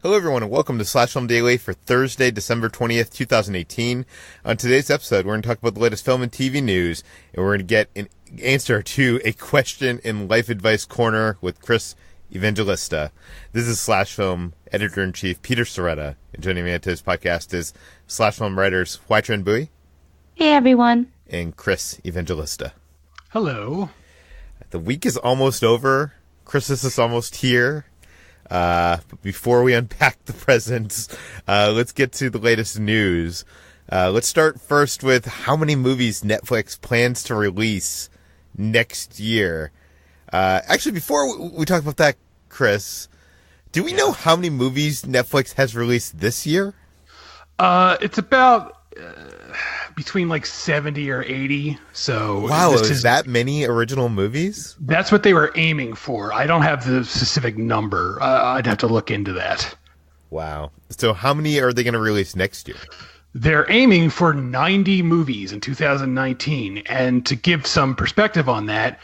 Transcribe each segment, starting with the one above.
Hello everyone and welcome to Slash Film Daily for Thursday, December 20th, 2018. On today's episode, we're going to talk about the latest film and TV news, and we're going to get an answer to a question in Life Advice Corner with Chris Evangelista. This is Slash Film Editor-in-Chief Peter Sciretta, and joining me on today's podcast is Slash Film writers Hoai-Tran Hey everyone. and Chris Evangelista. Hello. The week is almost over. Christmas is almost here. But before we unpack the presents, let's get to the latest news. Let's start first with how many movies Netflix plans to release next year. Actually, before we talk about that, Chris, do we know how many movies Netflix has released this year? It's about between like 70 or 80. So wow, is that many original movies? That's what they were aiming for. I don't have the specific number. I'd have to look into that. Wow. So how many are they going to release next year? They're aiming for 90 movies in 2019. And to give some perspective on that,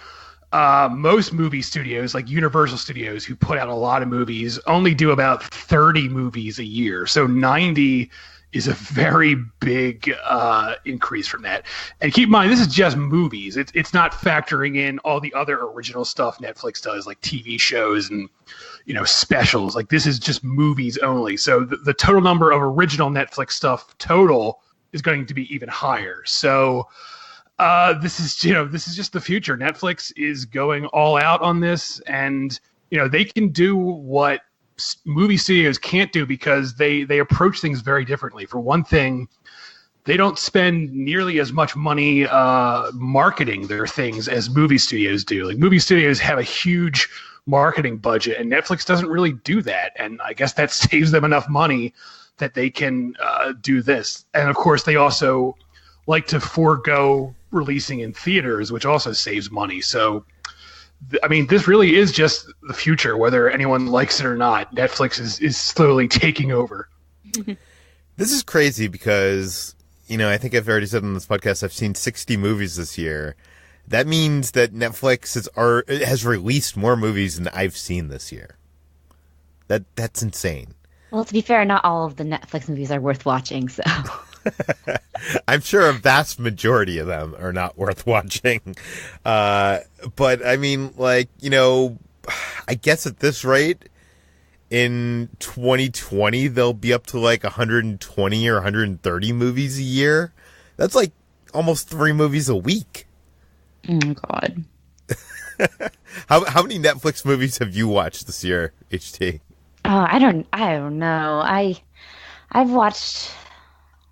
most movie studios, like Universal Studios, who put out a lot of movies, only do about 30 movies a year. So 90 is a very big increase from that. And keep in mind, this is just movies. It's not factoring in all the other original stuff Netflix does, like TV shows and specials. Like this is just movies only. So the total number of original Netflix stuff total is going to be even higher. So this is just the future. Netflix is going all out on this, and they can do what movie studios can't do because they approach things very differently. For one thing, they don't spend nearly as much money marketing their things as movie studios do. Like movie studios have a huge marketing budget, and Netflix doesn't really do that. And I guess that saves them enough money that they can do this. And of course, they also like to forego releasing in theaters, which also saves money. So I mean, this really is just the future, whether anyone likes it or not. Netflix is slowly taking over. This is crazy because, I think I've already said on this podcast, I've seen 60 movies this year. That means that Netflix has released more movies than I've seen this year. That's insane. Well, to be fair, not all of the Netflix movies are worth watching, so... I'm sure a vast majority of them are not worth watching. But I mean, I guess at this rate, in 2020, they'll be up to 120 or 130 movies a year. That's like almost 3 movies a week. Oh, God. How many Netflix movies have you watched this year, HT? I don't know. I've watched...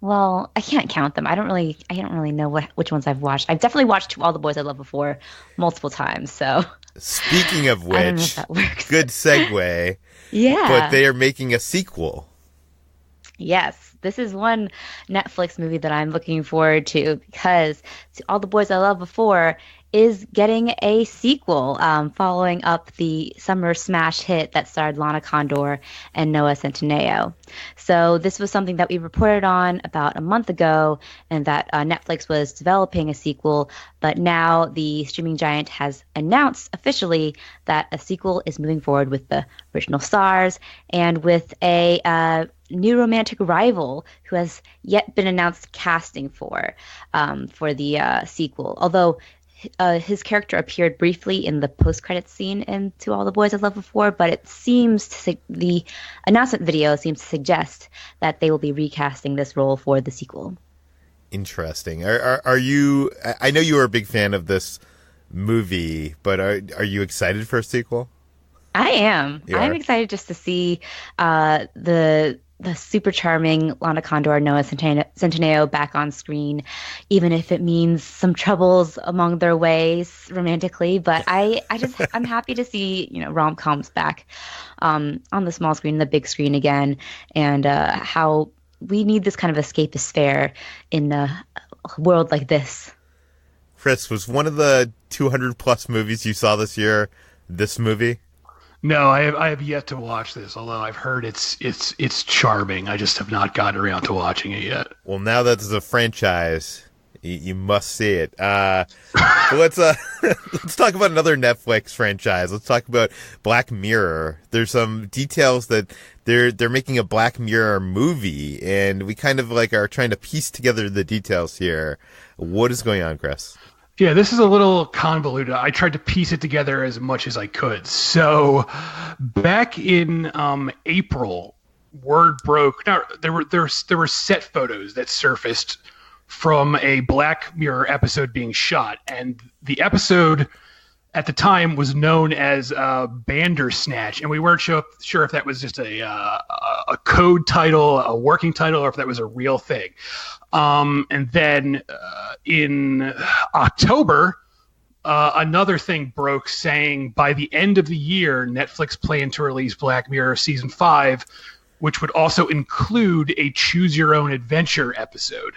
Well, I can't count them. I don't really know which ones I've watched. I've definitely watched All the Boys I Loved Before multiple times. So, speaking of which, I don't know if that works. Good segue. Yeah, but they are making a sequel. Yes, this is one Netflix movie that I'm looking forward to because All the Boys I Loved Before is getting a sequel following up the summer smash hit that starred Lana Condor and Noah Centineo. So this was something that we reported on about a month ago, and that Netflix was developing a sequel, but now the streaming giant has announced officially that a sequel is moving forward with the original stars and with a new romantic rival who has yet been announced casting for the sequel, although his character appeared briefly in the post-credits scene in To All the Boys I Loved Before, but it seems the announcement video seems to suggest that they will be recasting this role for the sequel. Interesting. Are you? I know you are a big fan of this movie, but are you excited for a sequel? I am. I'm excited just to see the super charming Lana Condor, Noah Centineo back on screen, even if it means some troubles among their ways romantically. But I'm happy to see rom-coms back on the small screen, the big screen again, and how we need this kind of escapist fare in a world like this. Chris, was one of the 200 plus movies you saw this year this movie? No, I have yet to watch this, although I've heard it's charming. I just have not gotten around to watching it yet. Well, now that it's a franchise, You must see it. But let's let's talk about another Netflix franchise. Let's talk about Black Mirror. There's some details that they're making a Black Mirror movie, and we kind of like are trying to piece together the details here. What is going on, Chris? Yeah, this is a little convoluted. I tried to piece it together as much as I could. So, back in April, word broke. Now there were set photos that surfaced from a Black Mirror episode being shot, and the episode at the time was known as Bandersnatch, and we weren't sure if that was just a code title, a working title, or if that was a real thing. And then in October, another thing broke saying by the end of the year, Netflix planned to release Black Mirror Season 5, which would also include a Choose Your Own Adventure episode.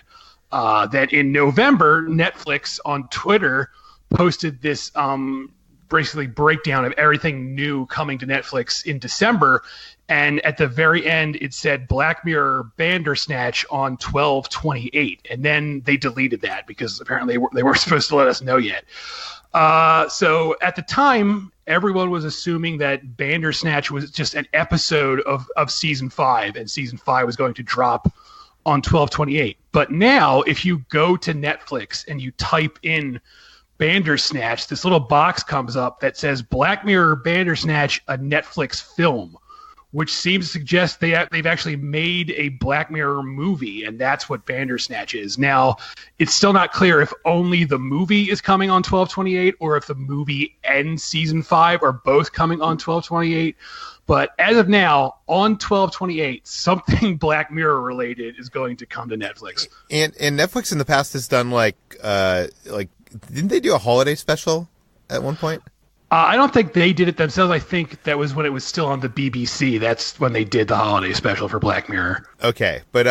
That in November, Netflix on Twitter posted this basically breakdown of everything new coming to Netflix in December. And at the very end, it said Black Mirror Bandersnatch on 12/28. And then they deleted that because apparently they weren't supposed to let us know yet. So at the time, everyone was assuming that Bandersnatch was just an episode of Season 5, and Season 5 was going to drop on 12/28. But now, if you go to Netflix and you type in Bandersnatch, this little box comes up that says Black Mirror Bandersnatch, a Netflix film, which seems to suggest they've actually made a Black Mirror movie, and that's what Bandersnatch is. Now, it's still not clear if only the movie is coming on 12/28 or if the movie and Season 5 are both coming on 12/28. But as of now, on 12/28, something Black Mirror related is going to come to Netflix. And Netflix in the past has done like didn't they do a holiday special at one point? I don't think they did it themselves. I think that was when it was still on the BBC. That's when they did the holiday special for Black Mirror. Okay, but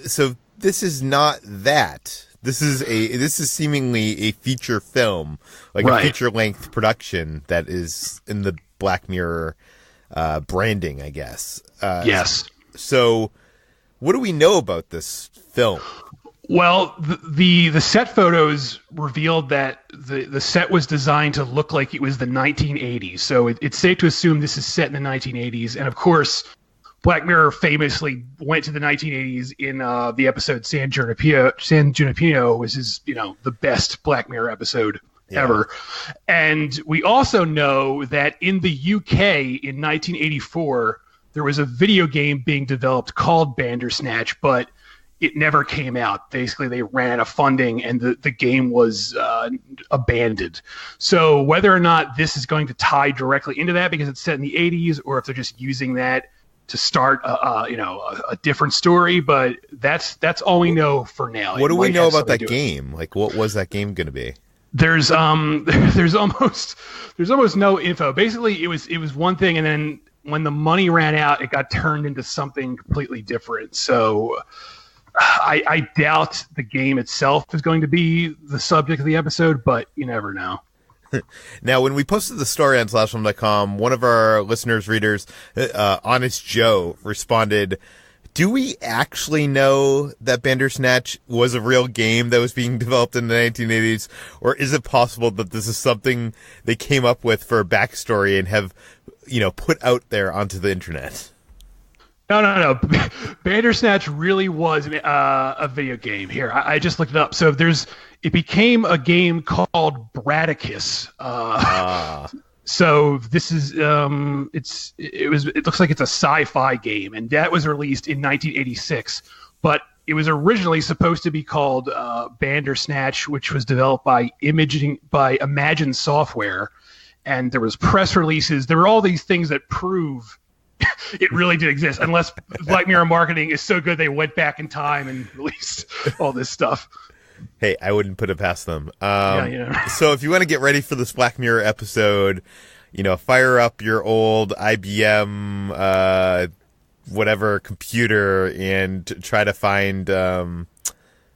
so this is not that. This is seemingly a feature film, like right. A feature-length production that is in the Black Mirror branding, I guess. Yes. So, what do we know about this film? Well, the set photos revealed that the set was designed to look like it was the 1980s. So it's safe to assume this is set in the 1980s. And of course, Black Mirror famously went to the 1980s in the episode San Junipero, which is, the best Black Mirror episode ever. And we also know that in the UK in 1984, there was a video game being developed called Bandersnatch, but it never came out. Basically, they ran out of funding and the game was abandoned. So whether or not this is going to tie directly into that because it's set in the 80s, or if they're just using that to start a different story, but that's all we know for now. What do we know about that game? Like, what was that game going to be? There's almost no info. Basically, it was one thing, and then when the money ran out, it got turned into something completely different. So I doubt the game itself is going to be the subject of the episode, but you never know. Now, when we posted the story on slashfilm.com, one of our listeners, readers, Honest Joe, responded, do we actually know that Bandersnatch was a real game that was being developed in the 1980s? Or is it possible that this is something they came up with for a backstory and have, put out there onto the internet? No. Bandersnatch really was a video game. Here, I just looked it up. So it became a game called Bradicus. So this is it looks like it's a sci-fi game, and that was released in 1986. But it was originally supposed to be called Bandersnatch, which was developed by Imagine Software, and there was press releases. There were all these things that prove it really did exist, unless Black Mirror marketing is so good they went back in time and released all this stuff. Hey, I wouldn't put it past them. Yeah. So if you want to get ready for this Black Mirror episode, fire up your old IBM, whatever computer and try to find,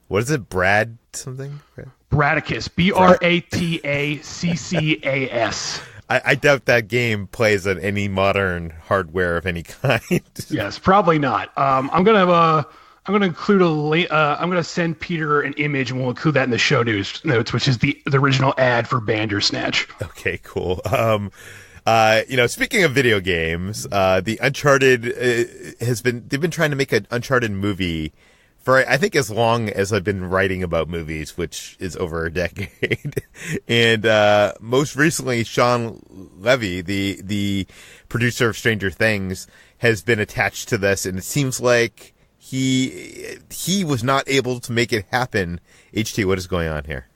what is it? Brad something? Bradicus. Brataccas. I doubt that game plays on any modern hardware of any kind. Yes, probably not. I'm gonna I'm going to include a link. I'm going to send Peter an image, and we'll include that in the show notes, which is the original ad for Bandersnatch. Okay, cool. Speaking of video games, the Uncharted they've been trying to make an Uncharted movie for, I think, as long as I've been writing about movies, which is over a decade. And most recently, Shawn Levy, the producer of Stranger Things, has been attached to this, and it seems like he was not able to make it happen. HT, what is going on here?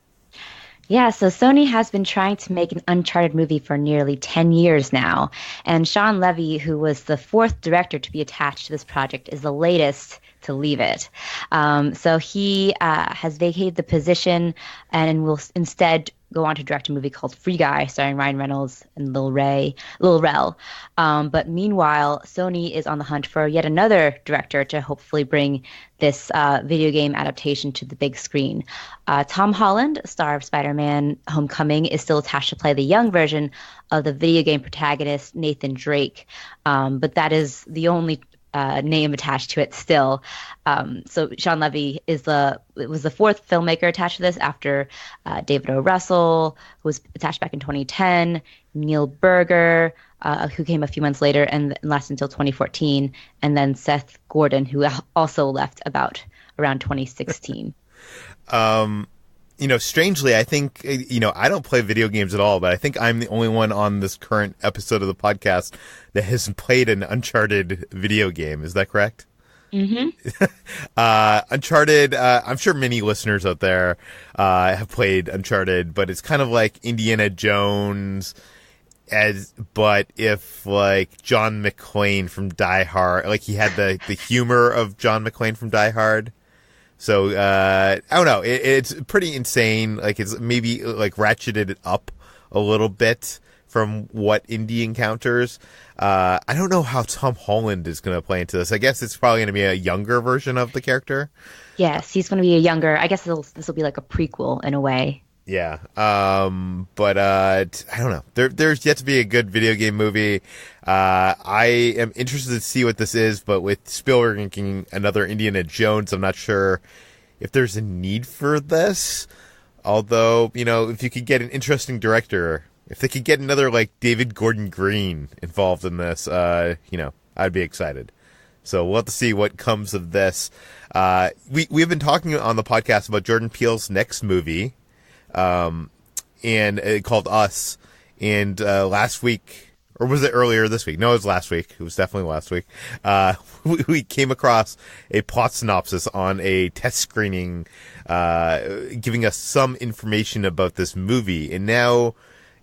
Yeah, so Sony has been trying to make an Uncharted movie for nearly 10 years now. And Shawn Levy, who was the fourth director to be attached to this project, is the latest to leave it. So he has vacated the position and will instead go on to direct a movie called Free Guy, starring Ryan Reynolds and Lil Rel. But meanwhile, Sony is on the hunt for yet another director to hopefully bring this video game adaptation to the big screen. Tom Holland, star of Spider-Man Homecoming, is still attached to play the young version of the video game protagonist Nathan Drake. But that is the only name attached to it still. So Shawn Levy was the fourth filmmaker attached to this after David O. Russell, who was attached back in 2010, Neil Berger, who came a few months later and lasted until 2014, and then Seth Gordon, who also left around 2016. Strangely, I think, I don't play video games at all, but I think I'm the only one on this current episode of the podcast that has played an Uncharted video game. Is that correct? Mm-hmm. Uncharted, I'm sure many listeners out there have played Uncharted, but it's kind of like Indiana Jones, but if like John McClane from Die Hard, like he had the humor of John McClane from Die Hard. So, I don't know. It's pretty insane. Like, it's maybe, like, ratcheted it up a little bit from what Indy encounters. I don't know how Tom Holland is going to play into this. I guess it's probably going to be a younger version of the character. Yes, he's going to be a younger. I guess this will be like a prequel in a way. Yeah. But I don't know. There's yet to be a good video game movie. I am interested to see what this is, but with Spielberg making another Indiana Jones, I'm not sure if there's a need for this. Although, if you could get an interesting director, if they could get another like David Gordon Green involved in this, I'd be excited. So we'll have to see what comes of this. We've been talking on the podcast about Jordan Peele's next movie. And it called Us, and last week, or was it earlier this week? No, it was last week. It was definitely last week. We came across a plot synopsis on a test screening, giving us some information about this movie, and now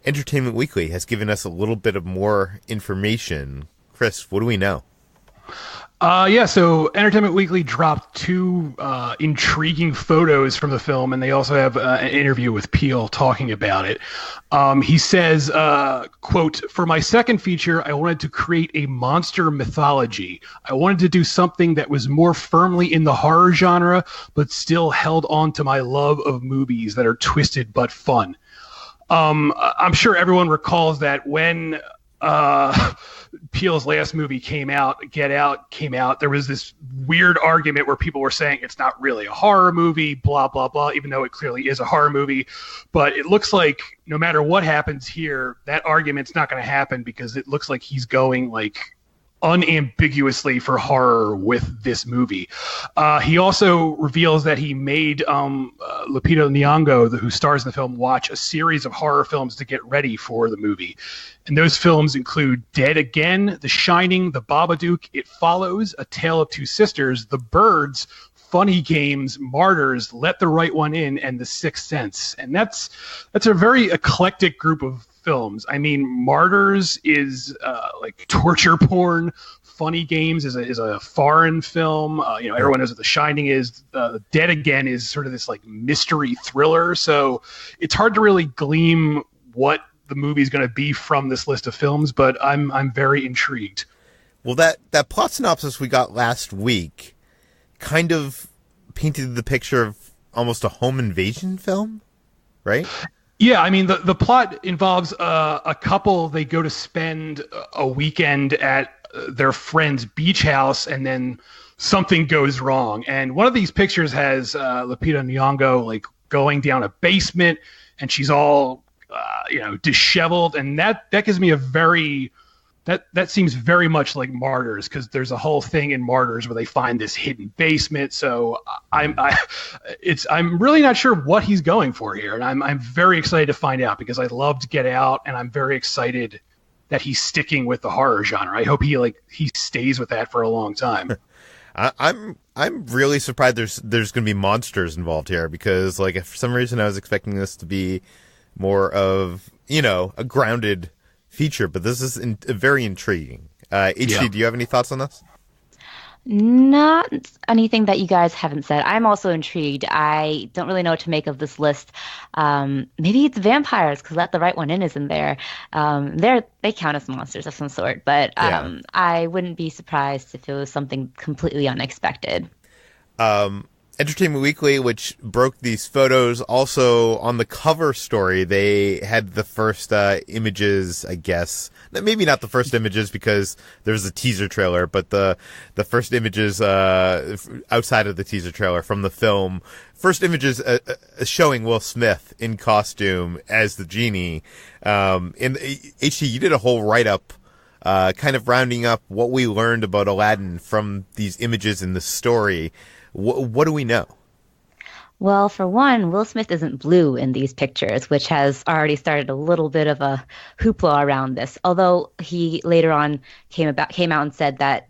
Entertainment Weekly has given us a little bit of more information. Chris, what do we know? So Entertainment Weekly dropped two intriguing photos from the film, and they also have an interview with Peele talking about it. He says, quote, "For my second feature, I wanted to create a monster mythology. I wanted to do something that was more firmly in the horror genre, but still held on to my love of movies that are twisted but fun." I'm sure everyone recalls that when Peele's last movie came out, Get Out came out, there was this weird argument where people were saying it's not really a horror movie, blah, blah, blah, even though it clearly is a horror movie. But it looks like no matter what happens here, that argument's not going to happen because it looks like he's going like unambiguously for horror with this movie. He also reveals that he made Lupita Nyong'o, who stars in the film, watch a series of horror films to get ready for the movie. And those films include Dead Again, The Shining, The Babadook, It Follows, A Tale of Two Sisters, The Birds, Funny Games, Martyrs, Let the Right One In, and The Sixth Sense. And that's a very eclectic group of films. I mean, Martyrs is like torture porn. Funny Games is a foreign film. Everyone knows what The Shining is. Dead Again is sort of this like mystery thriller. So it's hard to really glean what the movie is going to be from this list of films, but I'm very intrigued. Well, that plot synopsis we got last week kind of painted the picture of almost a home invasion film, right? Yeah, I mean, the plot involves a couple. They go to spend a weekend at their friend's beach house, and then something goes wrong. And one of these pictures has Lupita Nyong'o like going down a basement, and she's all disheveled, and that gives me a very that seems very much like Martyrs, because there's a whole thing in Martyrs where they find this hidden basement. So I'm really not sure what he's going for here, and I'm very excited to find out, because I loved Get Out, and I'm very excited that he's sticking with the horror genre. I hope he stays with that for a long time. I'm really surprised there's going to be monsters involved here, because like if for some reason I was expecting this to be more of a grounded feature, but this is very intriguing. HT, do you have any thoughts on this? Not anything that you guys haven't said. I'm also intrigued. I don't really know what to make of this list. Maybe it's vampires, because Let the Right One In is in there. They count as monsters of some sort, but I wouldn't be surprised if it was something completely unexpected. Entertainment Weekly, which broke these photos, also on the cover story, they had the first images, I guess. Maybe not the first images, because there's a teaser trailer, but the first images outside of the teaser trailer from the film. First images showing Will Smith in costume as the genie. And HT, you did a whole write-up kind of rounding up what we learned about Aladdin from these images in the story. What do we know? Well, for one, Will Smith isn't blue in these pictures, which has already started a little bit of a hoopla around this. Although he later on came out and said that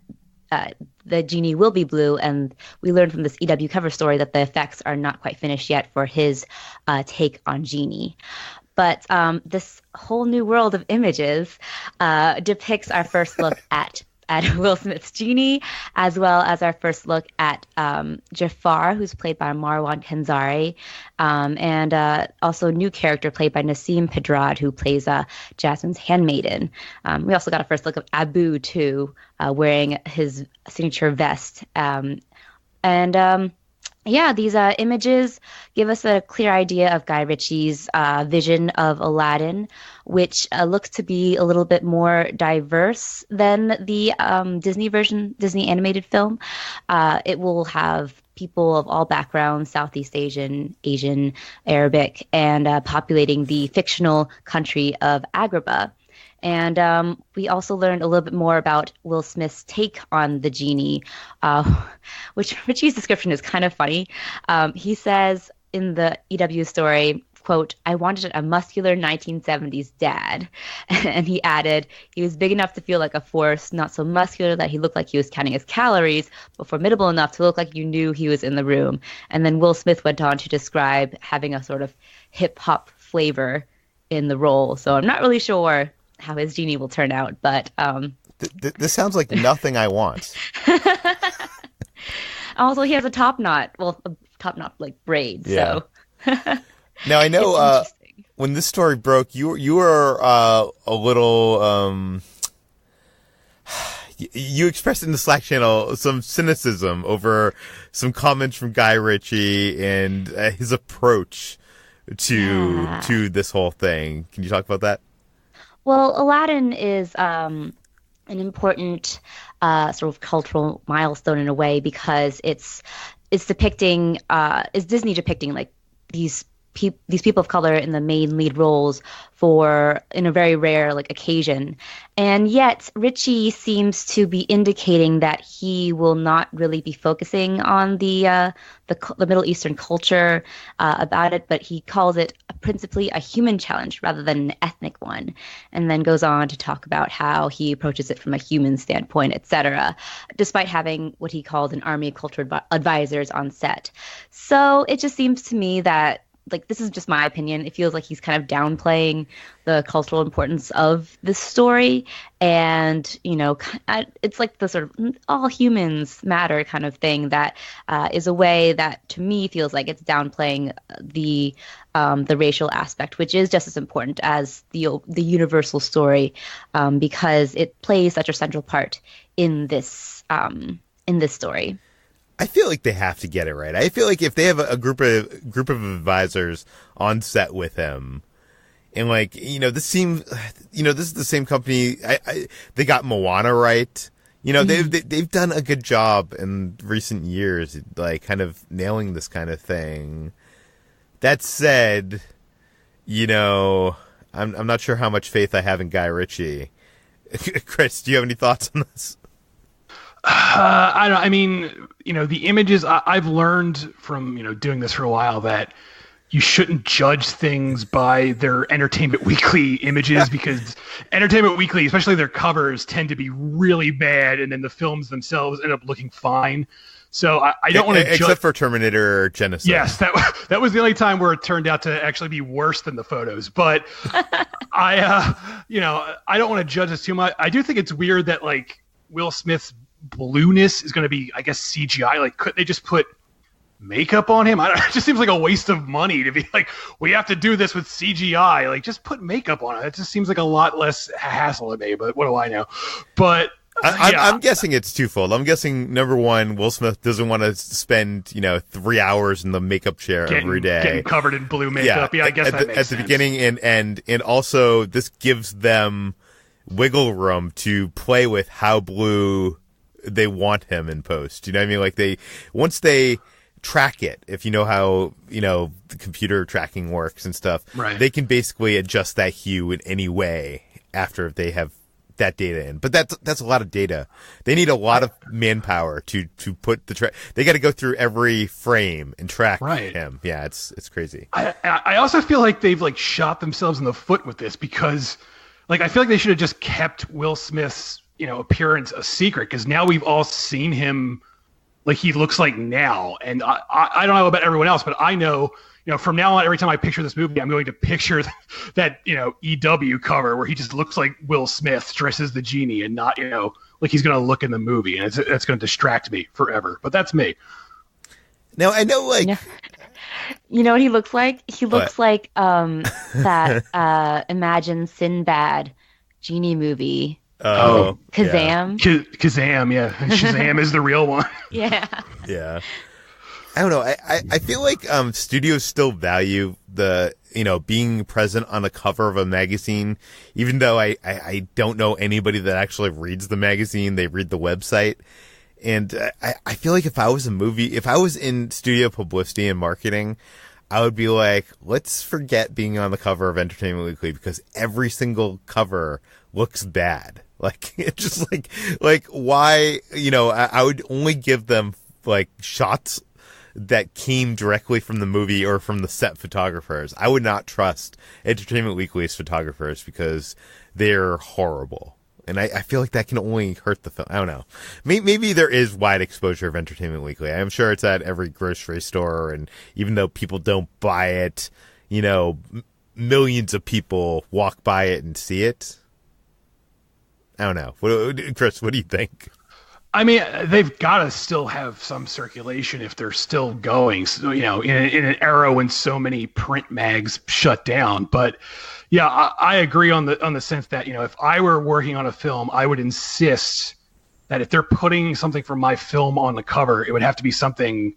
the genie will be blue, and we learned from this EW cover story that the effects are not quite finished yet for his take on Genie. But this whole new world of images depicts our first look at Will Smith's Genie, as well as our first look at Jafar, who's played by Marwan Kenzari, and also a new character played by Nassim Pedrad, who plays Jasmine's handmaiden. We also got a first look of Abu, too, wearing his signature vest. These images give us a clear idea of Guy Ritchie's vision of Aladdin, which looks to be a little bit more diverse than the Disney animated film. It will have people of all backgrounds, Southeast Asian, Arabic, and populating the fictional country of Agrabah. And we also learned a little bit more about Will Smith's take on the genie, which Ritchie's description is kind of funny. He says in the EW story, quote, "I wanted a muscular 1970s dad." And he added, "He was big enough to feel like a force, not so muscular that he looked like he was counting his calories, but formidable enough to look like you knew he was in the room." And then Will Smith went on to describe having a sort of hip-hop flavor in the role. So I'm not really sure how his genie will turn out, but this sounds like nothing I want. Also, he has a top knot like braid. Yeah. So now I know when this story broke, you were a little you expressed in the Slack channel some cynicism over some comments from Guy Ritchie and his approach to this whole thing. Can you talk about that? Well, Aladdin is an important sort of cultural milestone in a way, because it's depicting is Disney depicting like these people of color in the main lead roles in a very rare like occasion. And yet Ritchie seems to be indicating that he will not really be focusing on the Middle Eastern culture about it, but he calls it principally a human challenge rather than an ethnic one, and then goes on to talk about how he approaches it from a human standpoint, etc., despite having what he called an army of culture advisors on set. So it just seems to me that, like, this is just my opinion, it feels like he's kind of downplaying the cultural importance of this story. And, it's like the sort of all humans matter kind of thing that is a way that, to me, feels like it's downplaying the racial aspect, which is just as important as the universal story, because it plays such a central part in this story. I feel like they have to get it right. I feel like if they have a group of advisors on set with him, and this seems, this is the same company. They got Moana right. they've done a good job in recent years, like kind of nailing this kind of thing. That said, I'm not sure how much faith I have in Guy Ritchie. Chris, do you have any thoughts on this? I don't. I mean, the images. I've learned from doing this for a while that you shouldn't judge things by their Entertainment Weekly images because Entertainment Weekly, especially their covers, tend to be really bad, and then the films themselves end up looking fine. So I don't want to judge. Except for Terminator Genesis. Yes, that was the only time where it turned out to actually be worse than the photos. But I don't want to judge this too much. I do think it's weird that like Will Smith's blueness is going to be, I guess, CGI. Like, couldn't they just put makeup on him? It just seems like a waste of money to be like, we have to do this with CGI. Like, just put makeup on it. It just seems like a lot less hassle to me. But what do I know? But I'm guessing it's twofold. I'm guessing, number one, Will Smith doesn't want to spend 3 hours in the makeup chair every day, getting covered in blue makeup. Yeah, I guess that makes sense. At the beginning, and also this gives them wiggle room to play with how blue they want him in post. You know what I mean? Like once they track it, if you know how the computer tracking works and stuff, right, they can basically adjust that hue in any way after they have that data in. But that's a lot of data. They need a lot of manpower to put they got to go through every frame and track him. Yeah, it's crazy. I also feel like they've like shot themselves in the foot with this because like I feel like they should have just kept Will Smith's appearance a secret, because now we've all seen him like he looks like now, and I don't know about everyone else, but I know from now on, every time I picture this movie, I'm going to picture that EW cover where he just looks like Will Smith dressed as the genie and not like he's going to look in the movie, and it's going to distract me forever. But that's me. Now I know, like, you know what he looks like? He looks like that Imagine Sinbad genie movie. Oh, Kazam. Yeah. Kazam, yeah. Shazam is the real one. Yeah. Yeah. I don't know. I feel like studios still value the being present on the cover of a magazine, even though I don't know anybody that actually reads the magazine. They read the website. And I feel like if I was in studio publicity and marketing, I would be like, let's forget being on the cover of Entertainment Weekly because every single cover looks bad. Like, it's just like why, I would only give them like shots that came directly from the movie or from the set photographers. I would not trust Entertainment Weekly's photographers because they're horrible. And I feel like that can only hurt the film. I don't know. Maybe there is wide exposure of Entertainment Weekly. I'm sure it's at every grocery store, and even though people don't buy it, millions of people walk by it and see it. I don't know. Chris, what do you think? I mean, they've got to still have some circulation if they're still going. So, in an era when so many print mags shut down. But yeah, I agree on the sense that if I were working on a film, I would insist that if they're putting something from my film on the cover, it would have to be something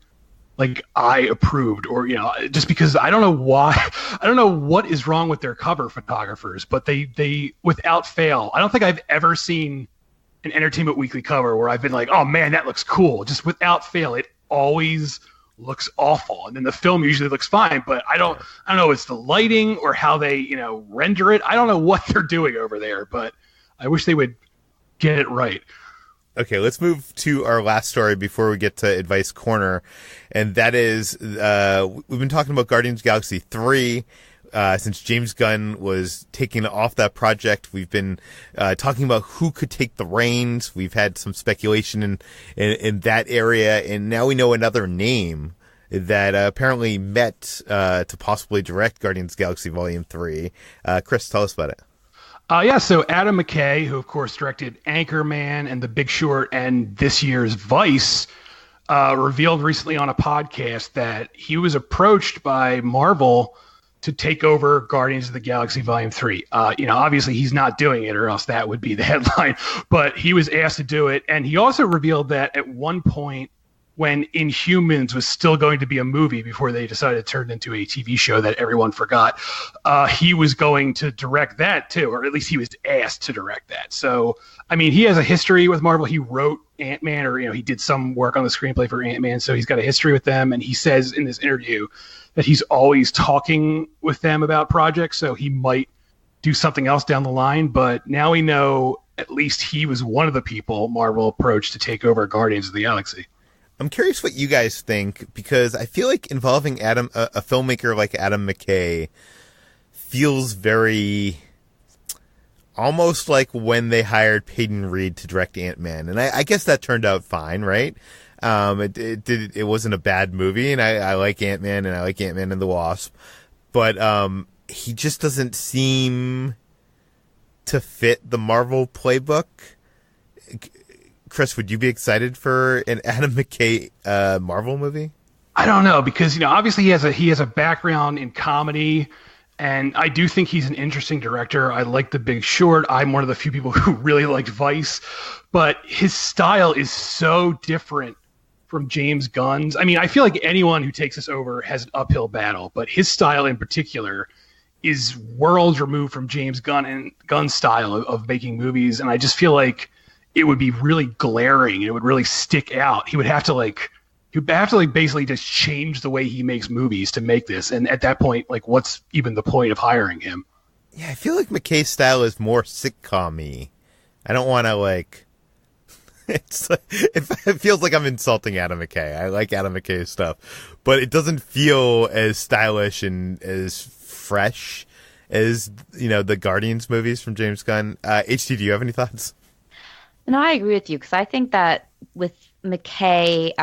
like I approved, or just because I don't know why, I don't know what is wrong with their cover photographers, but they without fail, I don't think I've ever seen an Entertainment Weekly cover where I've been like, oh man, that looks cool. Just without fail, it always looks awful, and then the film usually looks fine. But I don't know, it's the lighting or how they render it. I don't know what they're doing over there, but I wish they would get it right. Okay, let's move to our last story before we get to Advice Corner, and that is we've been talking about Guardians of the Galaxy 3. Since James Gunn was taking off that project, we've been talking about who could take the reins. We've had some speculation in that area, and now we know another name that apparently met to possibly direct Guardians of the Galaxy Volume 3. Chris, tell us about it. So Adam McKay, who of course directed Anchorman and The Big Short and this year's Vice, revealed recently on a podcast that he was approached by Marvel to take over Guardians of the Galaxy Volume 3. Obviously he's not doing it, or else that would be the headline, but he was asked to do it. And he also revealed that at one point when Inhumans was still going to be a movie before they decided to turn it into a TV show that everyone forgot. He was going to direct that too, or at least he was asked to direct that. So, I mean, he has a history with Marvel. He wrote Ant-Man, or he did some work on the screenplay for Ant-Man, so he's got a history with them. And he says in this interview that he's always talking with them about projects, so he might do something else down the line. But now we know at least he was one of the people Marvel approached to take over Guardians of the Galaxy. I'm curious what you guys think, because I feel like involving a filmmaker like Adam McKay feels very almost like when they hired Peyton Reed to direct Ant-Man. And I guess that turned out fine, right? It wasn't a bad movie, and I like Ant-Man, and I like Ant-Man and the Wasp. But he just doesn't seem to fit the Marvel playbook. Chris, would you be excited for an Adam McKay Marvel movie? I don't know, because obviously he has a background in comedy, and I do think he's an interesting director. I like The Big Short. I'm one of the few people who really liked Vice, but his style is so different from James Gunn's. I mean, I feel like anyone who takes this over has an uphill battle, but his style in particular is worlds removed from James Gunn's style of making movies, and I just feel like it would be really glaring. It would really stick out. He would have to basically just change the way he makes movies to make this. And at that point, what's even the point of hiring him? Yeah, I feel like McKay's style is more sitcom-y. I don't want to it feels like I'm insulting Adam McKay. I like Adam McKay's stuff, but it doesn't feel as stylish and as fresh as, the Guardians movies from James Gunn. HT, do you have any thoughts? No, I agree with you, because I think that with McKay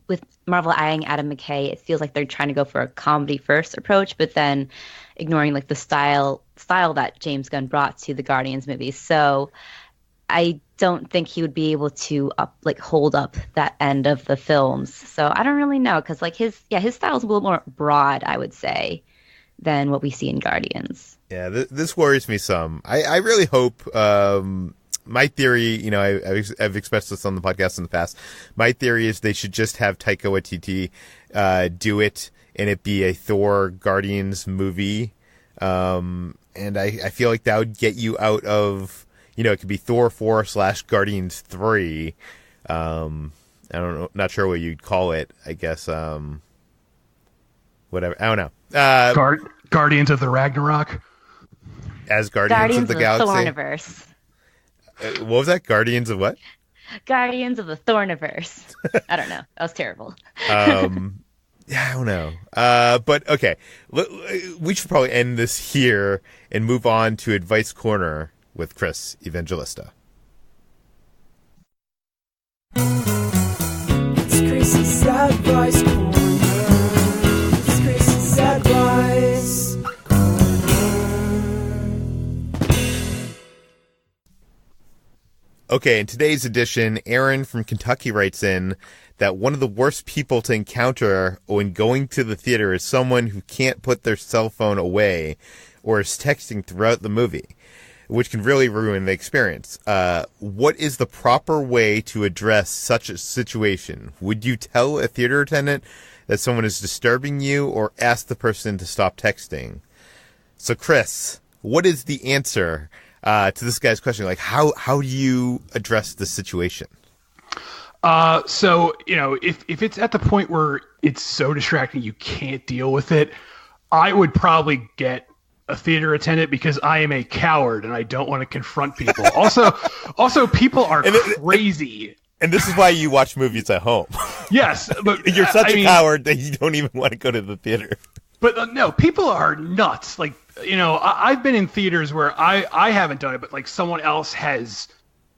with Marvel eyeing Adam McKay, it feels like they're trying to go for a comedy first approach, but then ignoring the style that James Gunn brought to the Guardians movies. So I don't think he would be able to hold up that end of the films. So I don't really know, because his style is a little more broad, I would say, than what we see in Guardians. Yeah, this worries me some. I really hope. My theory, I've expressed this on the podcast in the past. My theory is they should just have Taika Waititi do it, and it be a Thor Guardians movie. And I feel like that would get you out of, it could be Thor 4/Guardians 3. I don't know, not sure what you'd call it. I guess whatever. I don't know. Guardians of the Ragnarok. As Guardians of the Galaxy. Thorniverse. What was that? Guardians of what? Guardians of the Thorniverse. I don't know. That was terrible. Yeah, I don't know. But okay, we should probably end this here and move on to Advice Corner with Chris Evangelista. It's Chris's Advice Corner. It's Chris's Advice Corner. Okay, in today's edition, Aaron from Kentucky writes in that one of the worst people to encounter when going to the theater is someone who can't put their cell phone away or is texting throughout the movie, which can really ruin the experience. What is the proper way to address such a situation? Would you tell a theater attendant that someone is disturbing you, or ask the person to stop texting? So, Chris, what is the answer to this guy's question? How do you address this situation? So, if it's at the point where it's so distracting you can't deal with it, I would probably get a theater attendant, because I am a coward and I don't want to confront people. Also, people are crazy. And this is why you watch movies at home. Yes, but you're such a coward that you don't even want to go to the theater. But no, people are nuts. I've been in theaters where I haven't done it, but someone else has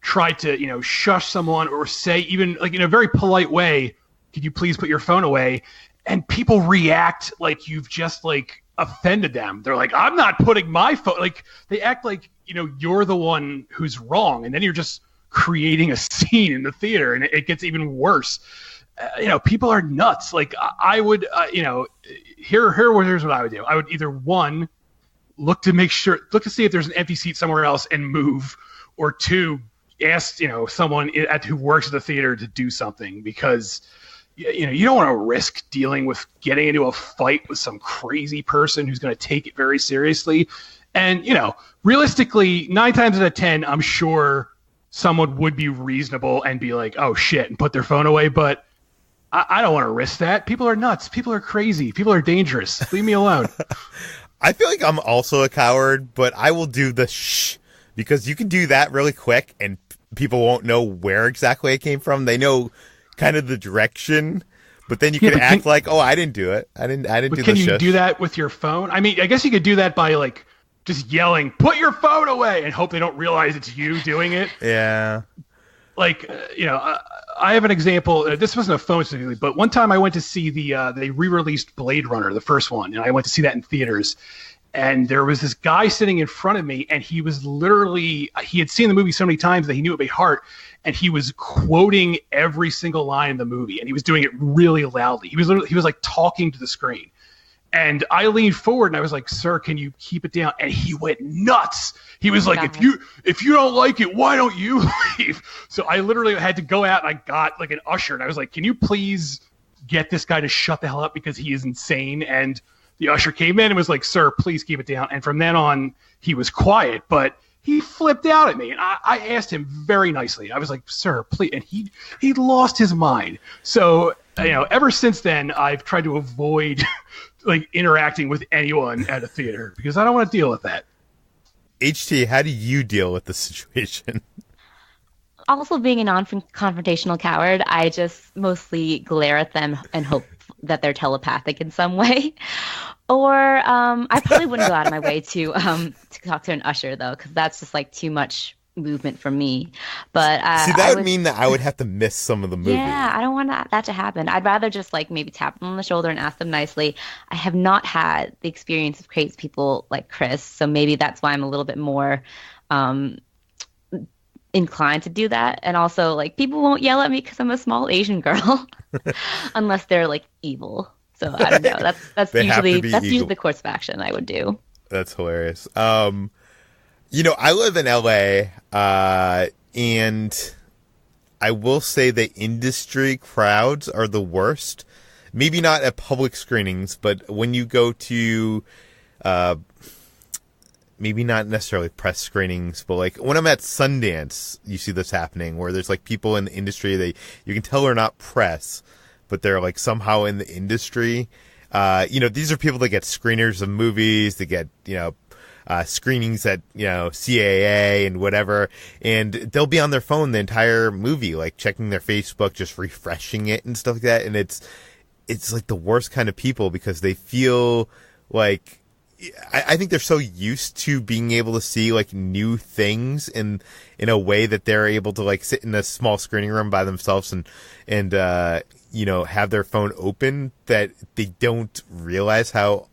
tried to, shush someone or say, even in a very polite way, could you please put your phone away? And people react like you've just offended them. They're like, I'm not putting my phone. They act like, you're the one who's wrong. And then you're just creating a scene in the theater, and it gets even worse. People are nuts. I would, here's what I would do. I would either, one, look to see if there's an empty seat somewhere else and move, or two, ask, someone who works at the theater to do something, because you don't want to risk dealing with getting into a fight with some crazy person who's going to take it very seriously. And, realistically, 9 times out of 10, I'm sure someone would be reasonable and be like, oh shit, and put their phone away. But I don't want to risk that. People are nuts. People are crazy. People are dangerous. Leave me alone. I feel like I'm also a coward, but I will do the shh, because you can do that really quick and people won't know where exactly it came from. They know kind of the direction, but then you can act like, oh, I didn't do it. I didn't do the Can you shush. do that with your phone? I mean, I guess you could do that by like just yelling, put your phone away, and hope they don't realize it's you doing it. Yeah. Like, I have an example. This wasn't a phone specifically, but one time I went to see they re-released Blade Runner, the first one, and I went to see that in theaters. And there was this guy sitting in front of me, and he was literally, he had seen the movie so many times that he knew it by heart, and he was quoting every single line in the movie, and he was doing it really loudly. He was like talking to the screen. And I leaned forward and I was like, sir, can you keep it down? And he went nuts. He was like, if you don't like it, why don't you leave? So I literally had to go out and I got like an usher and I was like, can you please get this guy to shut the hell up because he is insane? And the usher came in and was like, sir, please keep it down. And from then on, he was quiet, but he flipped out at me. And I asked him very nicely. I was like, sir, please. And he lost his mind. So, ever since then, I've tried to avoid like interacting with anyone at a theater because I don't want to deal with that. HT, how do you deal with the situation? Also, being a non-confrontational coward, I just mostly glare at them and hope that they're telepathic in some way. Or I probably wouldn't go out of my way to talk to an usher, though, because that's just like too much movement for me. But see, that would mean that I would have to miss some of the movie. Yeah, I don't want that to happen. I'd rather just like maybe tap them on the shoulder and ask them nicely. I have not had the experience of crazy people like Chris, so maybe that's why I'm a little bit more inclined to do that. And also, like, people won't yell at me because I'm a small Asian girl, unless they're like evil. So I don't know. That's usually the course of action I would do. That's hilarious. I live in LA, and I will say the industry crowds are the worst. Maybe not at public screenings, but when you go to, maybe not necessarily press screenings, but like when I'm at Sundance, you see this happening where there's like people in the industry, you can tell they're not press, but they're like somehow in the industry. These are people that get screeners of movies, they get, screenings at, CAA and whatever, and they'll be on their phone the entire movie, like checking their Facebook, just refreshing it and stuff like that. And it's like the worst kind of people because they feel like, I think they're so used to being able to see like new things in a way that they're able to like sit in a small screening room by themselves and have their phone open that they don't realize how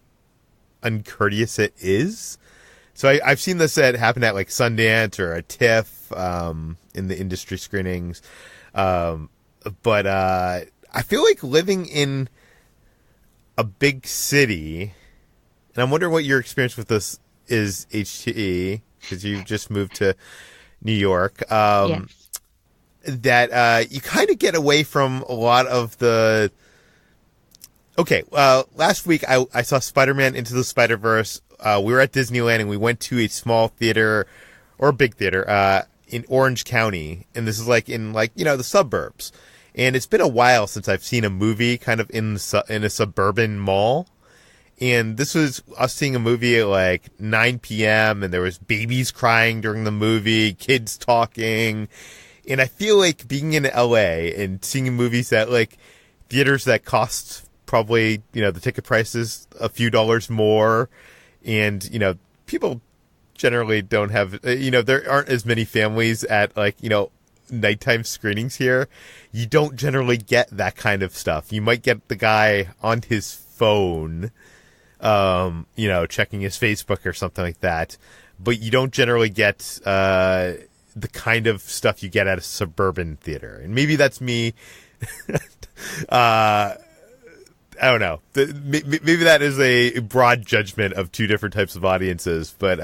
uncourteous it is. So I've seen this happen at like Sundance or a TIFF in the industry screenings. But I feel like living in a big city, and I'm wondering what your experience with this is, HTE, because you've just moved to New York, Yes. that you kind of get away from a lot of the... Okay, last week I saw Spider-Man Into the Spider-Verse. We were at Disneyland and we went to a small theater, or a big theater, in Orange County. And this is like in the suburbs. And it's been a while since I've seen a movie kind of in a suburban mall. And this was us seeing a movie at like 9 p.m. and there was babies crying during the movie, kids talking. And I feel like being in LA and seeing movies at like theaters that cost probably, the ticket prices a few dollars more. And, people generally don't have, there aren't as many families at like, nighttime screenings here. You don't generally get that kind of stuff. You might get the guy on his phone, checking his Facebook or something like that. But you don't generally get the kind of stuff you get at a suburban theater. And maybe that's me. I don't know. Maybe that is a broad judgment of two different types of audiences, but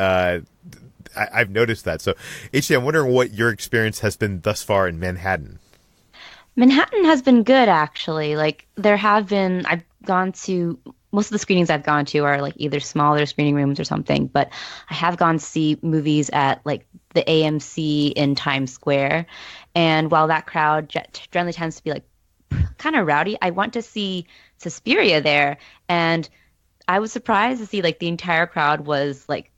I've noticed that. So, HJ, I'm wondering what your experience has been thus far in Manhattan. Manhattan has been good, actually. Like, I've gone to, most of the screenings I've gone to are like either smaller screening rooms or something, but I have gone to see movies at like the AMC in Times Square. And while that crowd generally tends to be like kind of rowdy, I went to see Suspiria there, and I was surprised to see like the entire crowd was like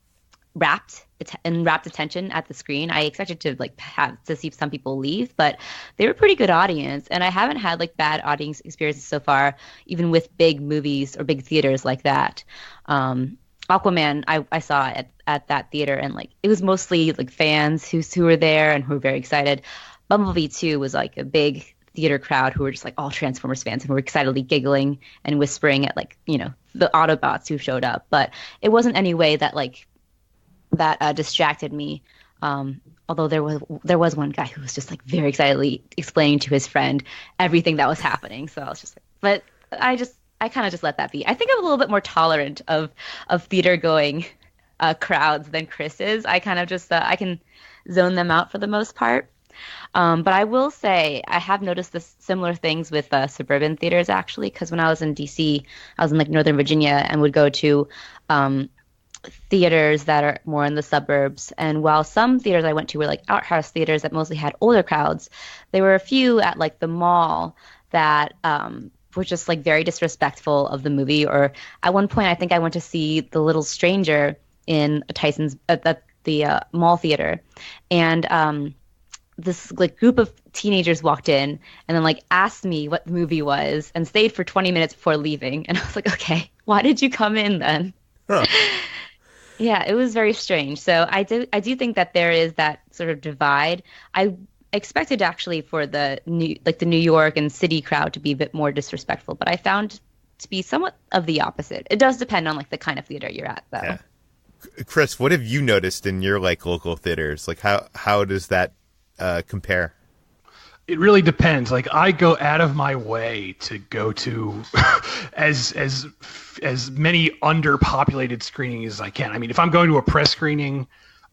rapt attention at the screen. I expected to like have to see some people leave, but they were a pretty good audience, and I haven't had like bad audience experiences so far, even with big movies or big theaters like that. Aquaman, I saw at that theater, and like it was mostly like fans who were there and who were very excited. Bumblebee 2 was like a big theater crowd who were just like all Transformers fans and were excitedly giggling and whispering at like, you know, the Autobots who showed up, but it wasn't any way that like that distracted me. Although there was one guy who was just like very excitedly explaining to his friend everything that was happening. So I was just like, but I kind of just let that be. I think I'm a little bit more tolerant of theater going crowds than Chris is. I kind of just I can zone them out for the most part. But I will say I have noticed this similar things with suburban theaters, actually, because when I was in DC, I was in like Northern Virginia and would go to theaters that are more in the suburbs. And while some theaters I went to were like art house theaters that mostly had older crowds, there were a few at like the mall that were just like very disrespectful of the movie. Or at one point, I think I went to see The Little Stranger in Tyson's at the mall theater, and this like group of teenagers walked in and then like asked me what the movie was and stayed for 20 minutes before leaving. And I was like, okay, why did you come in then? Huh. Yeah, it was very strange. So I do think that there is that sort of divide. I expected actually for the New York and city crowd to be a bit more disrespectful, but I found to be somewhat of the opposite. It does depend on like the kind of theater you're at, though. Yeah. Chris, what have you noticed in your like local theaters? Like how does that compare? It really depends. Like I go out of my way to go to as many underpopulated screenings as I can. I mean, if I'm going to a press screening,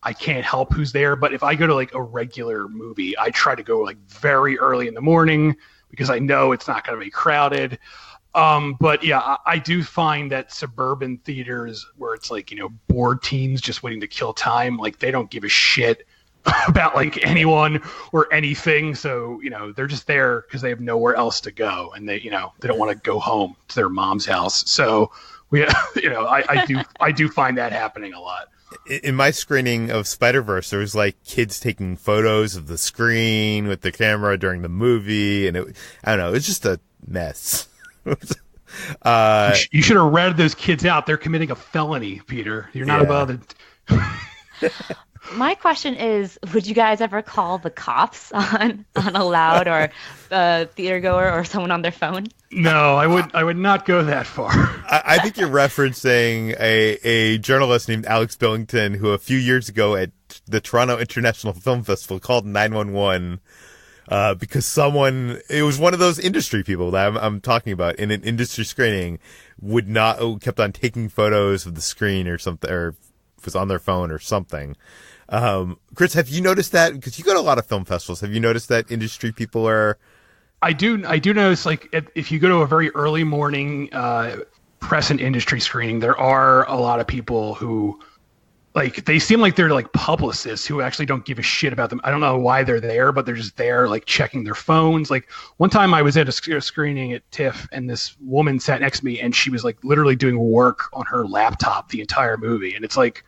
I can't help who's there. But if I go to like a regular movie, I try to go like very early in the morning because I know it's not going to be crowded. But yeah, I do find that suburban theaters where it's like, you know, bored teens just waiting to kill time, like they don't give a shit about like anyone or anything. So, you know, they're just there because they have nowhere else to go, and they don't want to go home to their mom's house. So we, I do find that happening a lot. In my screening of Spider-Verse, there was like kids taking photos of the screen with the camera during the movie, and I don't know, it was just a mess. You should have read those kids out. They're committing a felony, Peter. You're not allowed to. My question is, would you guys ever call the cops on a loud or theater goer or someone on their phone? No, I would not go that far. I think you're referencing a journalist named Alex Billington who a few years ago at the Toronto International Film Festival called 911 because it was one of those industry people that I'm talking about in an industry screening kept on taking photos of the screen or something, or was on their phone or something. Chris, have you noticed that? Because you go to a lot of film festivals. Have you noticed that industry people are? I do notice, like, if you go to a very early morning press and industry screening, there are a lot of people who, like, they seem like they're like publicists who actually don't give a shit about them. I don't know why they're there, but they're just there, like, checking their phones. Like, one time I was at a screening at TIFF, and this woman sat next to me, and she was like literally doing work on her laptop the entire movie, and it's like,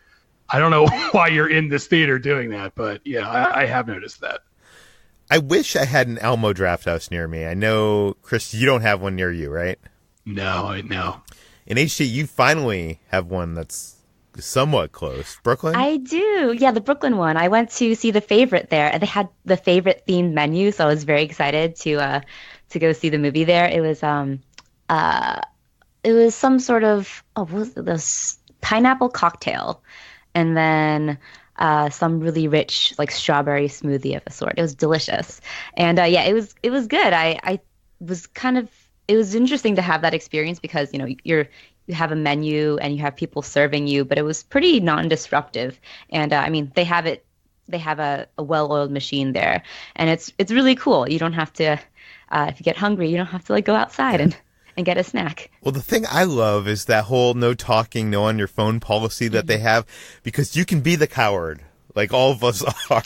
I don't know why you're in this theater doing that, but yeah, I have noticed that. I wish I had an Alamo Drafthouse near me. I know, Chris, you don't have one near you, right? No. In HT, you finally have one that's somewhat close. Brooklyn? I do. Yeah, the Brooklyn one. I went to see The Favorite there, and they had the Favorite themed menu, so I was very excited to go see the movie there. It was some sort of what was this pineapple cocktail, and then some really rich like strawberry smoothie of a sort. It was delicious, and it was good. I was kind of, it was interesting to have that experience because, you know, have a menu and you have people serving you, but it was pretty non-disruptive. And I mean, they have a well-oiled machine there, and it's really cool. You don't have to, if you get hungry, you don't have to like go outside and get a snack. Well, the thing I love is that whole no talking, no on your phone policy that they have, because you can be the coward. Like all of us are.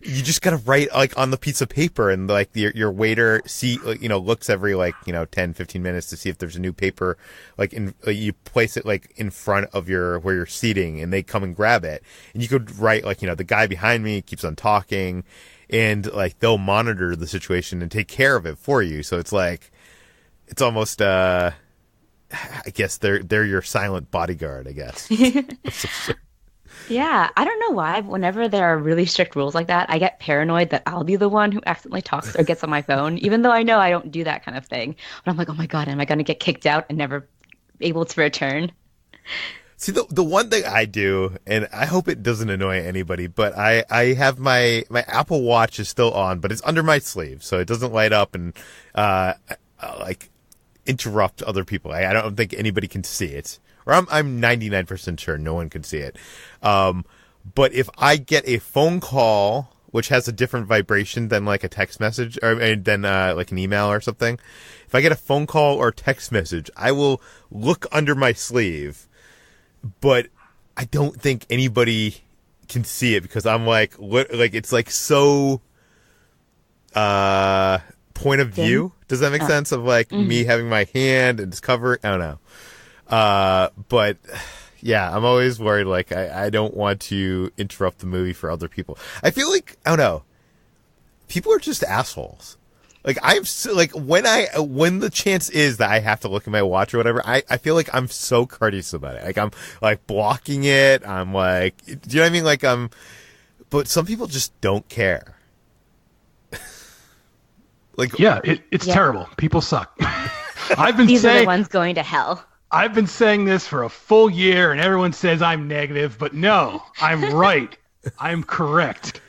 You just gotta write like on the piece of paper, and like your waiter looks every 10, 15 minutes to see if there's a new paper. You place it like in front of where you're seating, and they come and grab it. And you could write the guy behind me keeps on talking, and like they'll monitor the situation and take care of it for you. So it's like, it's almost I guess they're your silent bodyguard, I guess. Yeah, I don't know why. Whenever there are really strict rules like that, I get paranoid that I'll be the one who accidentally talks or gets on my phone, even though I know I don't do that kind of thing. But I'm like, oh my God, am I going to get kicked out and never able to return? See, the one thing I do, and I hope it doesn't annoy anybody, but I have my Apple Watch is still on, but it's under my sleeve, so it doesn't light up and interrupt other people. I don't think anybody can see it. Or I'm 99% sure no one can see it. But if I get a phone call, which has a different vibration than like a text message, or than like an email or something, if I get a phone call or text message, I will look under my sleeve. But I don't think anybody can see it, because I'm like it's like so point of view. Does that make sense? Of like me having my hand and it's covered. I don't know. But yeah, I'm always worried. Like, I don't want to interrupt the movie for other people. I feel like, I don't know, people are just assholes. Like, when the chance is that I have to look at my watch or whatever, I feel like I'm so courteous about it. Like, I'm like blocking it. I'm like, do you know what I mean? Like, but some people just don't care. Like, yeah, it's terrible. People suck. These are the ones going to hell. I've been saying this for a full year, and everyone says I'm negative, but no, I'm right. I'm correct.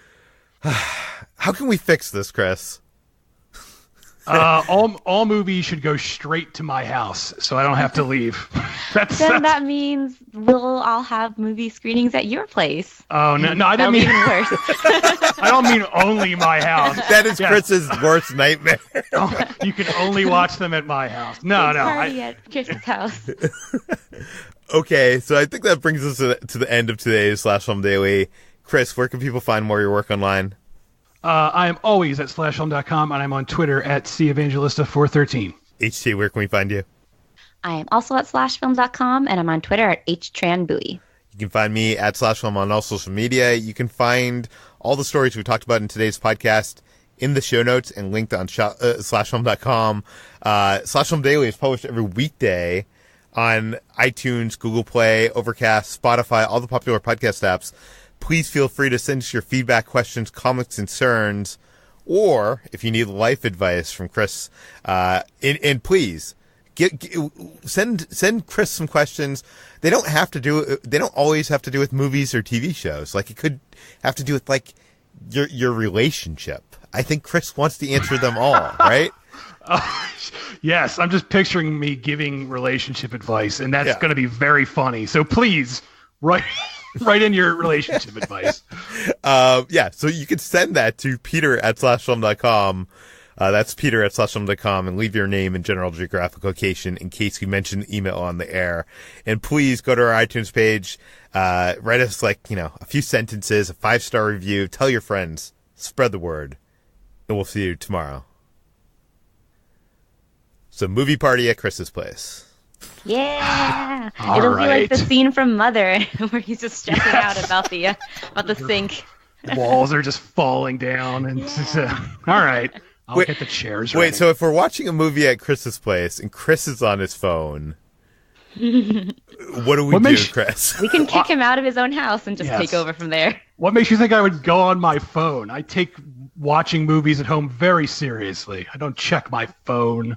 How can we fix this, Chris? All movies should go straight to my house, so I don't have to leave. That means we'll all have movie screenings at your place. Oh no, I didn't mean even worse. I don't mean only my house. That is Chris's worst nightmare. You can only watch them at my house. No. Party at Chris's house. Okay, so I think that brings us to the end of today's Slash Film Daily. Chris, where can people find more of your work online? I am always at slashfilm.com, and I'm on Twitter at Evangelista413. HT, where can we find you? I am also at slashfilm.com, and I'm on Twitter at HTranBuoy. You can find me at slashfilm on all social media. You can find all the stories we talked about in today's podcast in the show notes and linked on slashfilm.com. Slashfilm Daily is published every weekday on iTunes, Google Play, Overcast, Spotify, all the popular podcast apps. Please feel free to send us your feedback, questions, comments, concerns, or if you need life advice from Chris, and please send Chris some questions. They don't always have to do with movies or TV shows. Like, it could have to do with like your relationship. I think Chris wants to answer them all, right? Yes, I'm just picturing me giving relationship advice, and that's going to be very funny. So please write in your relationship advice. So you can send that to Peter at slashfilm.com. That's Peter at slashfilm.com, and leave your name and general geographic location in case we mention the email on the air. And please go to our iTunes page, write us a few sentences, a 5-star review, tell your friends, spread the word, and we'll see you tomorrow. So, movie party at Chris's place. Yeah, it'll be like the scene from Mother where he's just stressing out about the sink. Walls are just falling down, and all right, I'll get the chairs ready. Wait, so if we're watching a movie at Chris's place and Chris is on his phone, what do we do, Chris? We can kick him out of his own house and just take over from there. What makes you think I would go on my phone? I take watching movies at home very seriously. I don't check my phone.